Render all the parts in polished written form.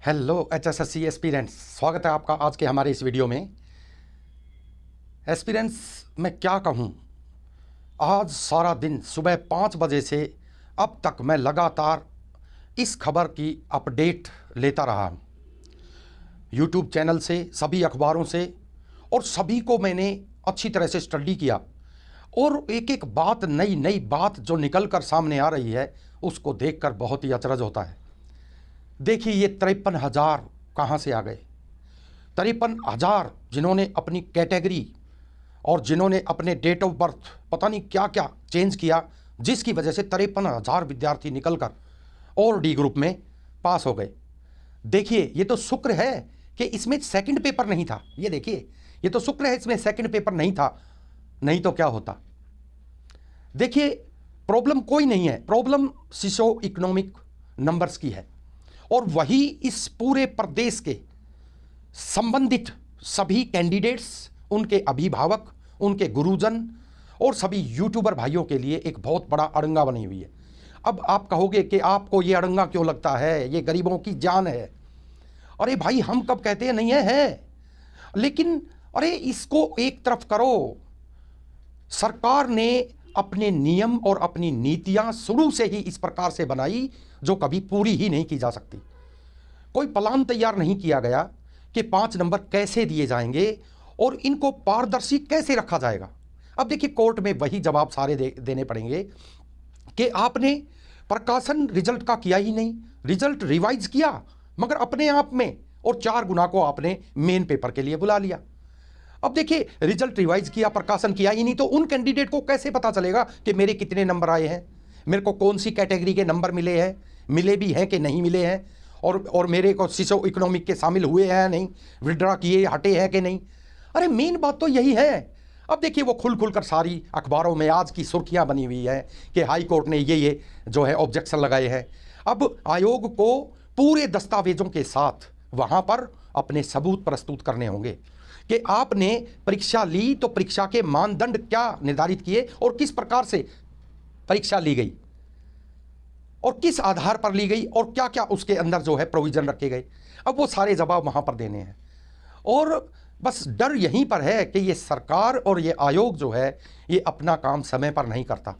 Hello HSSC aspirants, स्वागत है आपका आज के हमारे इस वीडियो में। एस्पिरेंट्स, मैं क्या कहूँ, आज सारा दिन सुबह 5 बजे से अब तक मैं लगातार इस खबर की अपडेट लेता रहा हूँ। यूट्यूब चैनल से, सभी अखबारों से, और सभी को मैंने अच्छी तरह से स्टडी किया और एक एक बात, नई नई बात जो निकल कर सामने आ रही है उसको देखकर बहुत ही अचरज होता है। देखिए, ये 53,000 कहाँ से आ गए? 53,000 जिन्होंने अपनी कैटेगरी और जिन्होंने अपने डेट ऑफ बर्थ पता नहीं क्या क्या चेंज किया, जिसकी वजह से 53,000 विद्यार्थी निकलकर और डी ग्रुप में पास हो गए। देखिए, ये तो शुक्र है कि इसमें सेकंड पेपर नहीं था। ये देखिए, ये तो शुक्र है इसमें सेकंड पेपर नहीं था, नहीं तो क्या होता। देखिए, प्रॉब्लम कोई नहीं है, प्रॉब्लम सोशियो इकोनॉमिक नंबर्स की है, और वही इस पूरे प्रदेश के संबंधित सभी कैंडिडेट्स, उनके अभिभावक, उनके गुरुजन और सभी यूट्यूबर भाइयों के लिए एक बहुत बड़ा अड़ंगा बनी हुई है। अब आप कहोगे कि आपको ये अड़ंगा क्यों लगता है, ये गरीबों की जान है। अरे भाई, हम कब कहते हैं नहीं है, लेकिन अरे इसको एक तरफ करो। सरकार ने अपने नियम और अपनी नीतियां शुरू से ही इस प्रकार से बनाई जो कभी पूरी ही नहीं की जा सकती। कोई प्लान तैयार नहीं किया गया कि 5 नंबर कैसे दिए जाएंगे और इनको पारदर्शी कैसे रखा जाएगा। अब देखिए, कोर्ट में वही जवाब सारे देने पड़ेंगे कि आपने प्रकाशन रिजल्ट का किया ही नहीं, रिजल्ट रिवाइज किया मगर अपने आप में, और 4 गुना को आपने मेन पेपर के लिए बुला लिया। अब देखिए, रिजल्ट रिवाइज किया, प्रकाशन किया ही नहीं, तो उन कैंडिडेट को कैसे पता चलेगा कि मेरे कितने नंबर आए हैं, मेरे को कौन सी कैटेगरी के नंबर मिले हैं, मिले भी हैं कि नहीं मिले हैं, और मेरे को सोशियो इकोनॉमिक के शामिल हुए हैं नहीं, विड्रॉ किए हटे हैं कि नहीं। अरे मेन बात तो यही है। अब देखिए, वो खुल कर सारी अखबारों में आज की सुर्खियां बनी हुई है कि हाई कोर्ट ने ये जो है ऑब्जेक्शन लगाए हैं। अब आयोग को पूरे दस्तावेजों के साथ वहां पर अपने सबूत प्रस्तुत करने होंगे कि आपने परीक्षा ली तो परीक्षा के मानदंड क्या निर्धारित किए और किस प्रकार से परीक्षा ली गई और किस आधार पर ली गई और क्या क्या उसके अंदर जो है प्रोविजन रखे गए। अब वो सारे जवाब वहां पर देने हैं, और बस डर यहीं पर है कि ये सरकार और ये आयोग जो है ये अपना काम समय पर नहीं करता।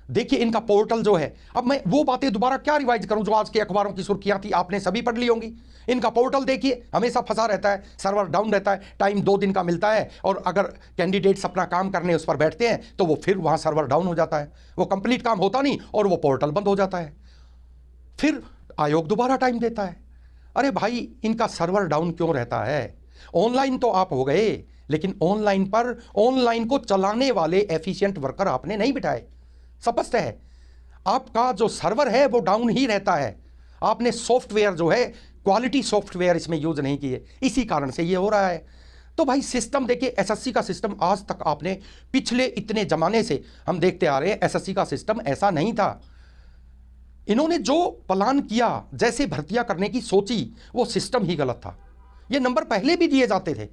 देखिए, इनका पोर्टल जो है, अब मैं वो बातें दोबारा क्या रिवाइज करूं जो आज के अखबारों की सुर्खियां थी, आपने सभी पढ़ ली होंगी। इनका पोर्टल देखिए, हमेशा फंसा रहता है, सर्वर डाउन रहता है, टाइम 2 दिन का मिलता है, और अगर कैंडिडेट्स अपना काम करने उस पर बैठते हैं तो वो फिर वहां सर्वर डाउन हो जाता है, वो कंप्लीट काम होता नहीं और वो पोर्टल बंद हो जाता है, फिर आयोग दोबारा टाइम देता है। अरे भाई, इनका सर्वर डाउन क्यों रहता है? ऑनलाइन तो आप हो गए, लेकिन ऑनलाइन पर ऑनलाइन को चलाने वाले एफिशिएंट वर्कर आपने नहीं बिठाए। स्पष्ट है, आपका जो सर्वर है वो डाउन ही रहता है। आपने सॉफ्टवेयर जो है, क्वालिटी सॉफ्टवेयर इसमें यूज नहीं किए, इसी कारण से ये हो रहा है। तो भाई सिस्टम देखिए, एसएससी का सिस्टम आज तक आपने पिछले इतने जमाने से हम देखते आ रहे हैं, एसएससी का सिस्टम ऐसा नहीं था। इन्होंने जो प्लान किया, जैसे भर्तियां करने की सोची, वो सिस्टम ही गलत था। ये नंबर पहले भी दिए जाते थे,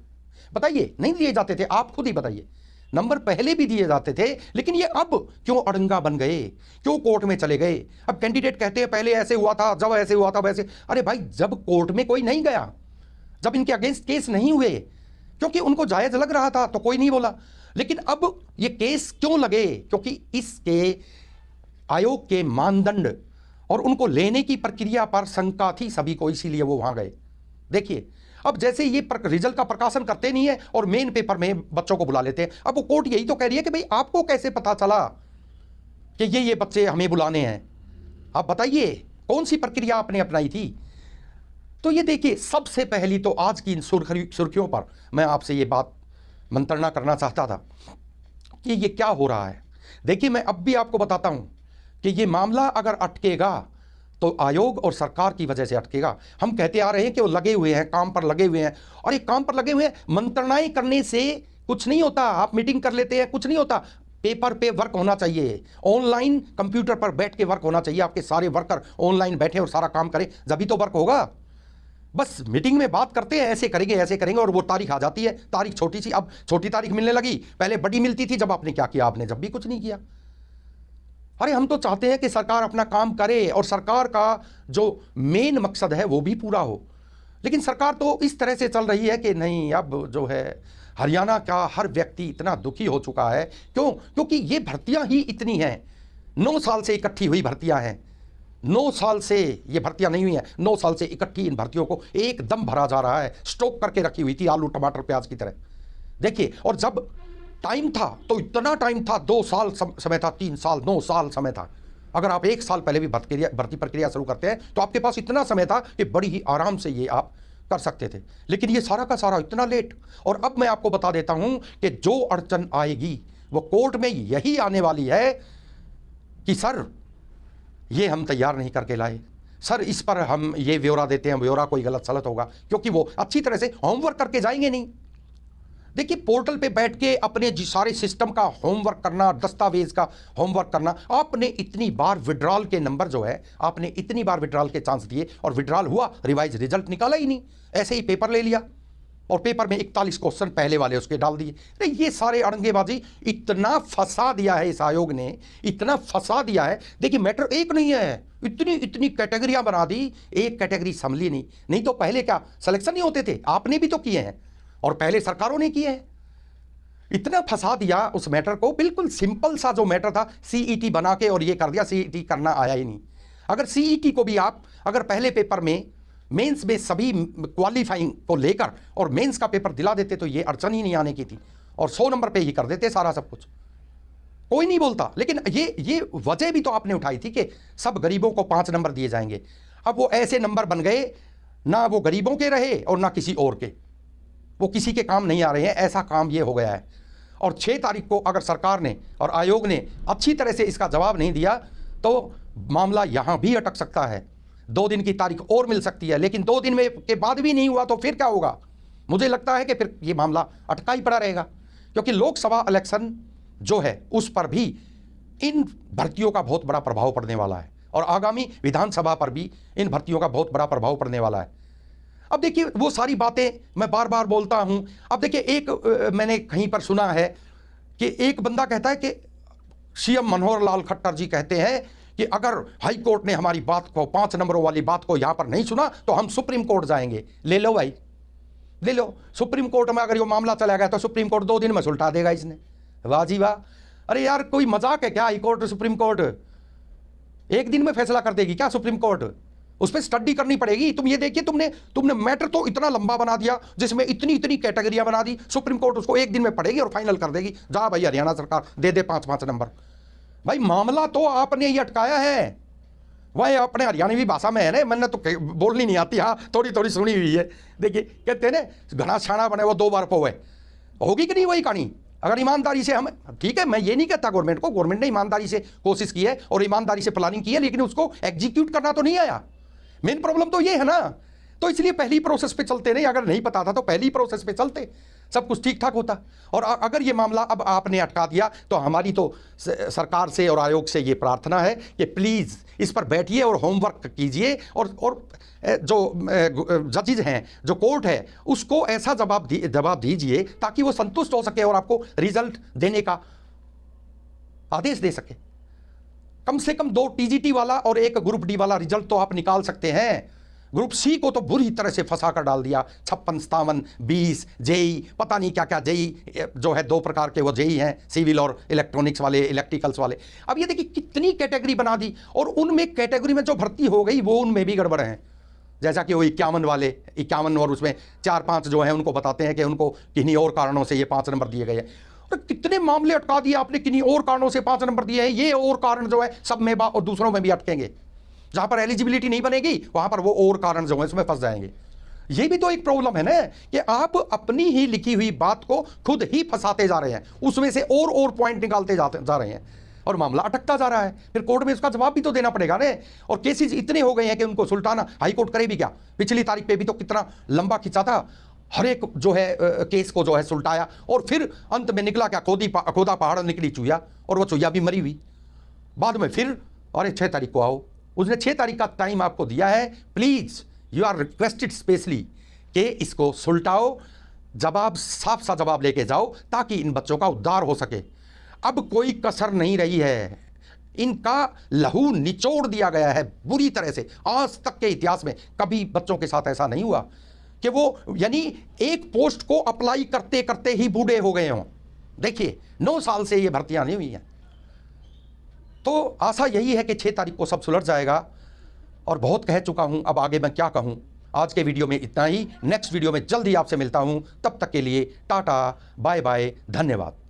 बताइए नहीं दिए जाते थे? आप खुद ही बताइए, नंबर पहले भी दिए जाते थे, लेकिन ये अब क्यों अड़ंगा बन गए, क्यों कोर्ट में चले गए? अब कैंडिडेट कहते हैं पहले ऐसे हुआ था, जब ऐसे हुआ था वैसे। अरे भाई, जब कोर्ट में कोई नहीं गया, जब इनके अगेंस्ट केस नहीं हुए, क्योंकि उनको जायज लग रहा था तो कोई नहीं बोला। लेकिन अब ये केस क्यों लगे? क्योंकि इसके आयोग के मानदंड और उनको लेने की प्रक्रिया पर शंका थी सभी को, इसीलिए वो वहां गए। देखिए, अब जैसे ये रिजल्ट का प्रकाशन करते नहीं है और मेन पेपर में बच्चों को बुला लेते हैं, अब वो कोर्ट यही तो कह रही है कि भाई आपको कैसे पता चला कि ये बच्चे हमें बुलाने हैं? आप बताइए कौन सी प्रक्रिया आपने अपनाई थी? तो ये देखिए, सबसे पहली तो आज की इन सुर्खियों पर मैं आपसे ये बात मंत्रणा करना चाहता था कि ये क्या हो रहा है। देखिए, मैं अब भी आपको बताता हूं कि ये मामला अगर अटकेगा तो आयोग और सरकार की वजह से अटकेगा। हम कहते आ रहे हैं कि वो लगे हुए हैं, काम पर लगे हुए हैं, और ये काम पर लगे हुए हैं। मंत्रणाएं करने से कुछ नहीं होता, आप मीटिंग कर लेते हैं, कुछ नहीं होता। पेपर पे वर्क होना चाहिए, ऑनलाइन कंप्यूटर पर बैठ के वर्क होना चाहिए। आपके सारे वर्कर ऑनलाइन बैठे और सारा काम करें, जभी तो वर्क होगा। बस मीटिंग में बात करते हैं, ऐसे करेंगे, और वो तारीख आ जाती है, तारीख छोटी सी, अब छोटी तारीख मिलने लगी, पहले बड़ी मिलती थी। जब आपने क्या किया? आपने जब भी कुछ नहीं किया। अरे हम तो चाहते हैं कि सरकार अपना काम करे और सरकार का जो मेन मकसद है वो भी पूरा हो। लेकिन सरकार तो इस तरह से चल रही है कि नहीं, अब जो है हरियाणा का हर व्यक्ति इतना दुखी हो चुका है। क्यों? क्योंकि ये भर्तियां ही इतनी हैं, 9 साल से इकट्ठी हुई भर्तियां हैं, 9 साल से ये भर्तियां नहीं हुई हैं, 9 साल से इकट्ठी इन भर्तियों को एकदम भरा जा रहा है, स्टॉक करके रखी हुई थी आलू टमाटर प्याज की तरह। देखिए, और जब टाइम था तो इतना टाइम था, 2 साल समय था, 3 साल, 9 साल समय था। अगर आप 1 साल पहले भी भर्ती प्रक्रिया शुरू करते हैं तो आपके पास इतना समय था कि बड़ी ही आराम से ये आप कर सकते थे। लेकिन ये सारा का सारा इतना लेट। और अब मैं आपको बता देता हूं कि जो अड़चन आएगी वो कोर्ट में यही आने वाली है कि सर ये हम तैयार नहीं करके लाए, सर इस पर हम ये ब्यौरा देते हैं, ब्यौरा कोई गलत सलत होगा, क्योंकि वो अच्छी तरह से होमवर्क करके जाएंगे नहीं। देखिए, पोर्टल पे बैठ के अपने सारे सिस्टम का होमवर्क करना, दस्तावेज का होमवर्क करना, आपने इतनी बार विड्रॉल के नंबर जो है, आपने इतनी बार विड्रॉल के चांस दिए और विड्रॉल हुआ, रिवाइज रिजल्ट निकाला ही नहीं, ऐसे ही पेपर ले लिया और पेपर में 41 क्वेश्चन पहले वाले उसके डाल दिए। अरे ये सारे अड़ंगेबाजी, इतना फंसा दिया है इस आयोग ने, इतना फंसा दिया है। देखिए, मैटर एक नहीं है, इतनी इतनी कैटेगरियां बना दी, एक कैटेगरी संभली नहीं तो पहले क्या सिलेक्शन नहीं होते थे? आपने भी तो किए हैं और पहले सरकारों ने किए हैं। इतना फंसा दिया उस मैटर को, बिल्कुल सिंपल सा जो मैटर था, सीईटी बना के और ये कर दिया, सीईटी करना आया ही नहीं। अगर सीईटी को भी आप अगर पहले पेपर में मेंस में सभी क्वालिफाइंग को लेकर और मेंस का पेपर दिला देते तो ये अड़चन ही नहीं आने की थी और 100 नंबर पे ही कर देते सारा सब कुछ, कोई नहीं बोलता। लेकिन ये वजह भी तो आपने उठाई थी कि सब गरीबों को 5 नंबर दिए जाएंगे। अब वो ऐसे नंबर बन गए, ना वो गरीबों के रहे और ना किसी और के, वो किसी के काम नहीं आ रहे हैं, ऐसा काम ये हो गया है। और 6 तारीख को अगर सरकार ने और आयोग ने अच्छी तरह से इसका जवाब नहीं दिया तो मामला यहां भी अटक सकता है, 2 दिन की तारीख और मिल सकती है। लेकिन 2 दिन में के बाद भी नहीं हुआ तो फिर क्या होगा? मुझे लगता है कि फिर ये मामला अटका ही पड़ा रहेगा, क्योंकि लोकसभा इलेक्शन जो है उस पर भी इन भर्तियों का बहुत बड़ा प्रभाव पड़ने वाला है और आगामी विधानसभा पर भी इन भर्तियों का बहुत बड़ा प्रभाव पड़ने वाला है। अब देखिए, वो सारी बातें मैं बार बार बोलता हूं। अब देखिए, एक मैंने कहीं पर सुना है कि एक बंदा कहता है कि सीएम मनोहर लाल खट्टर जी कहते हैं कि अगर हाई कोर्ट ने हमारी बात को, 5 नंबरों वाली बात को यहां पर नहीं सुना तो हम सुप्रीम कोर्ट जाएंगे। ले लो भाई, ले लो। सुप्रीम कोर्ट में अगर ये मामला चला गया तो सुप्रीम कोर्ट 2 दिन में सुलटा देगा इसने। वाह जी वाह। अरे यार, कोई मजाक है क्या? हाई कोर्ट सुप्रीम कोर्ट 1 दिन में फैसला कर देगी क्या सुप्रीम कोर्ट? उस पर स्टडी करनी पड़ेगी। तुम ये देखिए, तुमने मैटर तो इतना लंबा बना दिया जिसमें इतनी इतनी कैटेगरियां बना दी, सुप्रीम कोर्ट उसको 1 दिन में पढ़ेगी और फाइनल कर देगी। जा भाई, हरियाणा सरकार दे दे 5-5 नंबर। भाई, मामला तो आपने ही अटकाया है। वह अपने हरियाणवी भाषा में है ना, मैंने तो बोलनी नहीं आती, हाँ थोड़ी थोड़ी सुनी हुई है। देखिए, कहते हैं ना, घना छाना बने वो 2 बार पोवे। होगी कि नहीं वही कहानी? अगर ईमानदारी से हम, ठीक है, मैं ये नहीं कहता गवर्नमेंट ने ईमानदारी से कोशिश की है और ईमानदारी से प्लानिंग की है, लेकिन उसको एग्जीक्यूट करना तो नहीं आया। मेन प्रॉब्लम तो ये है ना, तो इसलिए पहली प्रोसेस पे चलते नहीं। अगर नहीं पता था तो पहली प्रोसेस पे चलते, सब कुछ ठीक ठाक होता। और अगर ये मामला अब आपने अटका दिया तो हमारी तो सरकार से और आयोग से ये प्रार्थना है कि प्लीज़ इस पर बैठिए और होमवर्क कीजिए और जो जजेज हैं, जो कोर्ट है, उसको ऐसा जवाब दीजिए ताकि वो संतुष्ट हो सके और आपको रिजल्ट देने का आदेश दे सके। कम से कम 2 टीजीटी वाला और 1 ग्रुप डी वाला रिजल्ट तो आप निकाल सकते हैं। ग्रुप सी को तो बुरी तरह से फंसा कर डाल दिया। 56, 57, 20 जेई, पता नहीं क्या क्या जेई जो है, 2 प्रकार के वो जेई हैं, सिविल और इलेक्ट्रॉनिक्स वाले, इलेक्ट्रिकल्स वाले। अब ये देखिए कितनी कैटेगरी बना दी और उनमें कैटेगरी में जो भर्ती हो गई वो उनमें भी गड़बड़ है। जैसा कि वो 51 वाले 51 और उसमें 4-5 जो है उनको बताते हैं कि उनको किन्हीं और कारणों से ये 5 नंबर दिए गए हैं। और कितने मामले अटका दिए आपने, किन्हीं और कारणों से 5 नंबर दिए हैं। ये और कारण जो है सब में और दूसरों में भी अटकेंगे। जहां पर एलिजिबिलिटी नहीं बनेगी वहां पर वो और कारण जो है उसमें फंस जाएंगे। ये भी तो एक प्रॉब्लम है ना कि आप अपनी ही लिखी हुई बात को खुद ही फंसाते जा रहे हैं, उसमें से और पॉइंट निकालते जा रहे हैं और मामला अटकता जा रहा है। फिर कोर्ट में उसका जवाब भी तो देना पड़ेगा ना। और केसेस इतने हो गए हैं कि उनको सुलटाना, हाई कोर्ट करे भी क्या? पिछली तारीख पे भी तो कितना लंबा खिंचा था, हर एक जो है केस को जो है सुलटाया और फिर अंत में निकला क्या? खोदा पहाड़ निकली चुया और वो चुया भी मरी हुई। बाद में फिर अरे 6 तारीख को आओ, उसने 6 तारीख का टाइम आपको दिया है। Please you are requested specially कि इसको सुलटाओ, जवाब साफ सा जवाब लेके जाओ ताकि इन बच्चों का उद्धार हो सके। अब कोई कसर नहीं रही है, इनका लहू निचोड़ दिया गया है बुरी तरह से। आज तक के इतिहास में कभी बच्चों के साथ ऐसा नहीं हुआ कि वो यानी एक पोस्ट को अप्लाई करते करते ही बूढ़े हो गए हों। देखिए 9 साल से ये भर्तियां नहीं हुई हैं। तो आशा यही है कि 6 तारीख को सब सुलझ जाएगा। और बहुत कह चुका हूं, अब आगे मैं क्या कहूं। आज के वीडियो में इतना ही। नेक्स्ट वीडियो में जल्दी आपसे मिलता हूं। तब तक के लिए टाटा, बाय बाय, धन्यवाद।